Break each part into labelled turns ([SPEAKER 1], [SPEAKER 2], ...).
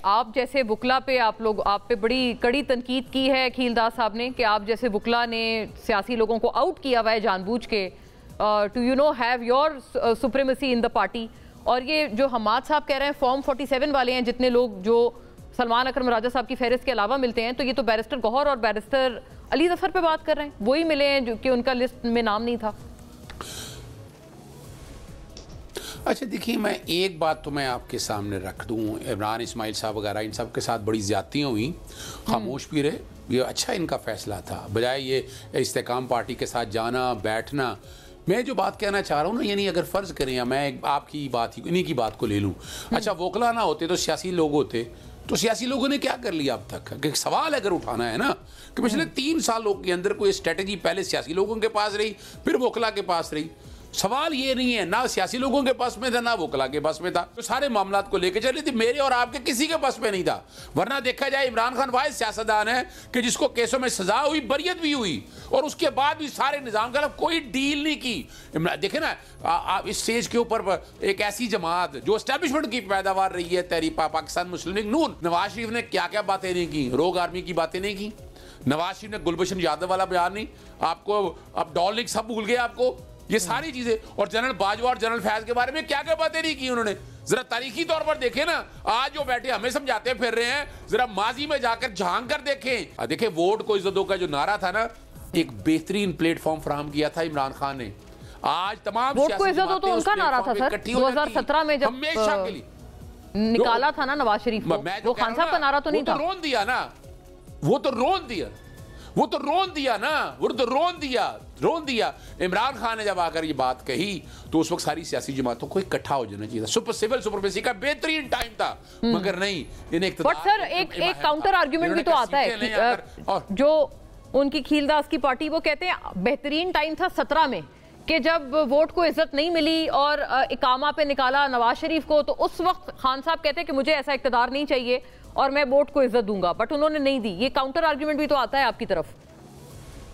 [SPEAKER 1] आप जैसे वुकला पे आप पे बड़ी कड़ी तनकीद की है खीलदास साहब ने कि आप जैसे वुकला ने सियासी लोगों को आउट किया हुआ है जानबूझ के to have your supremacy in the party. और ये जो हमाद साहब कह रहे हैं फॉर्म 47 वाले हैं जितने लोग जो सलमान अकरम राजा साहब की फहरिस्त के अलावा मिलते हैं, तो ये तो बैरिस्टर गौहर और बैरिस्टर अली जफर पे बात कर रहे हैं, वही मिले हैं जो कि उनका लिस्ट में नाम नहीं था।
[SPEAKER 2] अच्छा देखिए, मैं एक बात तो मैं आपके सामने रख दूं, इमरान इस्माइल साहब वगैरह इन सब के साथ बड़ी ज्यादतियाँ हुई, खामोश भी रहे, ये अच्छा इनका फैसला था, बजाय ये इस्तेकाम पार्टी के साथ जाना बैठना। मैं जो बात कहना चाह रहा हूँ ना, यानी अगर फ़र्ज़ करें या मैं आपकी बात ही इन्हीं की बात को ले लूँ, अच्छा वोकला ना होते तो सियासी लोग होते, तो सियासी लोगों ने क्या कर लिया अब तक? सवाल अगर उठाना है ना कि पिछले 3 सालों के अंदर कोई स्ट्रेटजी पहले सियासी लोगों के पास रही, फिर वोकला के पास रही। सवाल ये नहीं है ना सियासी लोगों के पास में था ना वोकला के पास में था, तो सारे मामलात को लेकर चली थी, मेरे और आपके किसी के पास में नहीं था। वरना देखा जाए इमरान खान वाहिद सियासतदान है कि जिसको केसों में सजा हुई, बरियत भी हुई, और उसके बाद भी सारे निजाम के खिलाफ कोई डील नहीं की। देखे ना आप इस स्टेज के ऊपर एक ऐसी जमात जो एस्टैब्लिशमेंट की पैदावार रही है, तहरीक पाकिस्तान मुस्लिम लीग नून, नवाज शरीफ ने क्या क्या बातें नहीं की, रोग आर्मी की बातें नहीं की, नवाज शरीफ ने गुलभूषण यादव वाला बयान नहीं, आपको अब डॉल लीग सब भूल गए आपको, ये सारी चीजें, और जनरल बाजवा और जनरल फैज के बारे में क्या क्या बातें नहीं की उन्होंने। जरा तारीखी तौर पर देखें ना, आज जो बैठे हमें समझाते फिर रहे हैं, जरा माजी में जाकर झांक कर देखें। देखिए वोट को इज्जत दो का जो नारा था ना, एक बेहतरीन प्लेटफॉर्म फराहम किया था इमरान खान ने। आज तमाम
[SPEAKER 1] वोट को इज्जत दो तो उनका नारा था सर, 2017 में जब
[SPEAKER 2] हमेशा के लिए
[SPEAKER 1] निकाला था ना नवाज शरीफ को, वो खान साहब का नारा तो नहीं था।
[SPEAKER 2] रोन दिया ना, वो तो रोन दिया ना, वो तो रोन दिया। इमरान खान ने जब आकर ये बात कही तो उस वक्त सारी सियासी जमातों को इकट्ठा हो जाना चाहिए था, सिविल सुपरमेसी का बेहतरीन टाइम था, मगर नहीं, इन्हें
[SPEAKER 1] बट सर एक काउंटर आर्ग्यूमेंट भी तो आता है जो उनकी खीलदास की पार्टी, वो कहते हैं बेहतरीन टाइम था 17 में कि जब वोट को इज्जत नहीं मिली और इकामा पे निकाला नवाज शरीफ को, तो उस वक्त खान साहब कहते हैं कि मुझे ऐसा इक़्तिदार नहीं चाहिए और मैं वोट को इज्जत दूंगा, बट उन्होंने नहीं दी। ये काउंटर आर्ग्यूमेंट भी तो आता है आपकी तरफ।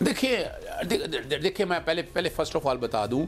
[SPEAKER 2] देखिए मैं पहले फर्स्ट ऑफ ऑल बता दूं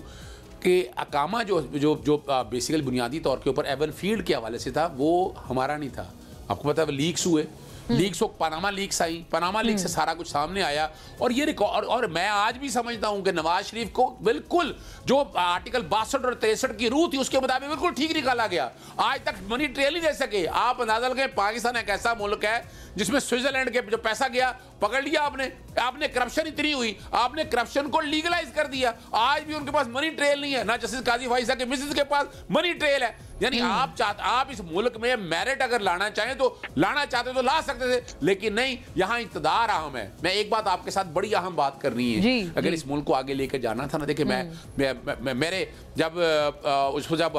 [SPEAKER 2] कि अकामा जो बेसिकली बुनियादी तौर के ऊपर एवन फील्ड के हवाले से था, वो हमारा नहीं था। आपको पता है लीक्स हुए, लीक्स पनामा लीक्स आई, पनामा लीक से सारा कुछ सामने आया, और ये रिकॉर्ड, और मैं आज भी समझता हूं कि नवाज शरीफ को बिल्कुल जो आर्टिकल 62 और 63 की रूह थी उसके मुताबिक बिल्कुल ठीक निकाला गया। आज तक मनी ट्रेल नहीं दे सके। आप अंदाजा लगाएं, पाकिस्तान एक ऐसा मुल्क है जिसमें स्विट्जरलैंड के जो पैसा गया पकड़ लिया आपने करप्शन इतनी हुई, आपने करप्शन को लीगलाइज कर दिया। आज भी उनके पास मनी ट्रेल नहीं है, ना जस्टिस काजी फाइजा के मिसेस के पास मनी ट्रेल है। यानी आप इस मुल्क में मेरिट अगर लाना चाहें तो लाना चाहते तो ला सकते थे, लेकिन नहीं, यहाँ इक़्तिदार अहम है। मैं एक बात आपके साथ बड़ी अहम बात करनी है, अगर इस मुल्क को आगे लेकर जाना था ना, देखिए मेरे जब उसको जब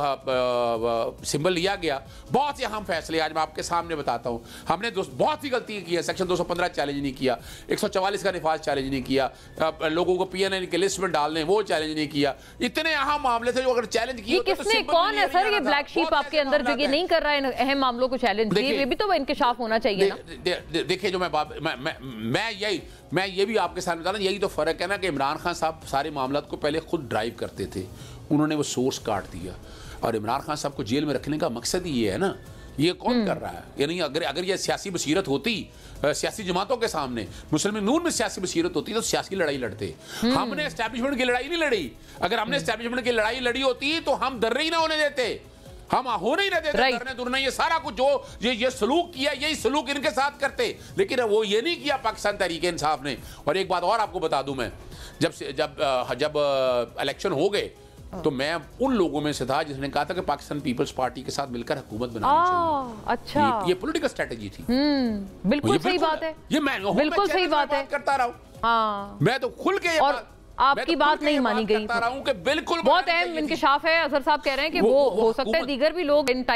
[SPEAKER 2] सिंबल लिया गया, बहुत से अहम फैसले आज मैं आपके सामने बताता हूँ। हमने बहुत सी गलती की है, सेक्शन 215 चैलेंज नहीं किया, 144 का निफाज चैलेंज नहीं किया, लोगों को PNN के लिस्ट में डालने वो चैलेंज नहीं किया। इतने अहम मामले थे जो अगर चैलेंज किए
[SPEAKER 1] किसने, कौन है सर ये ब्लैक शीप आपके अंदर जो ये नहीं कर रहा है अहम मामलों को चैलेंज? ये भी तो इंकशाफ होना चाहिए ना।
[SPEAKER 2] देखिए जो मैं ये भी आपके सामने बता रहा हूं, यही तो फर्क है ना कि इमरान खान साहब सारे मामलात को पहले खुद ड्राइव करते थे, उन्होंने वो सोर्स काट दिया, और इमरान खान साहब को जेल में रखने का मकसद ही ये है ना, ये कौन कर रहा है? यानी अगर ये सियासी बसीरत होती, सियासी जमातों के सामने, मुस्लिम नून में सियासी बसीरत होती तो सियासी लड़ाई लड़ते। हमने एस्टैब्लिशमेंट की लड़ाई नहीं लड़ी। अगर हमने एस्टैब्लिशमेंट की लड़ाई लड़ी होती तो हम दर्रे ही ना होने देते, हम होने ही ना देते, डरने दुरने, ये सारा कुछ जो ये सलूक किया, यही सलूक इनके साथ करते, लेकिन वो ये नहीं किया पाकिस्तान तहरीक इंसाफ ने। और एक बात और आपको बता दूं, मैं जब इलेक्शन हो गए तो मैं उन लोगों में से था जिसने कहा था कि पाकिस्तान पीपल्स पार्टी के साथ मिलकर हुकूमत बनानी चाहिए।
[SPEAKER 1] अच्छा,
[SPEAKER 2] ये पॉलिटिकल स्ट्रेटजी थी।
[SPEAKER 1] बिल्कुल सही बात है,
[SPEAKER 2] ये मैं
[SPEAKER 1] बिल्कुल सही बात है,
[SPEAKER 2] करता रहा हूँ, मैं तो खुल के,
[SPEAKER 1] और आपकी बात नहीं मानी गई।
[SPEAKER 2] बिल्कुल
[SPEAKER 1] बहुत अहम इंकशाफ है। अजहर साहब कह रहे हैं कि वो हो सकता है दीगर भी लोग इन टाइम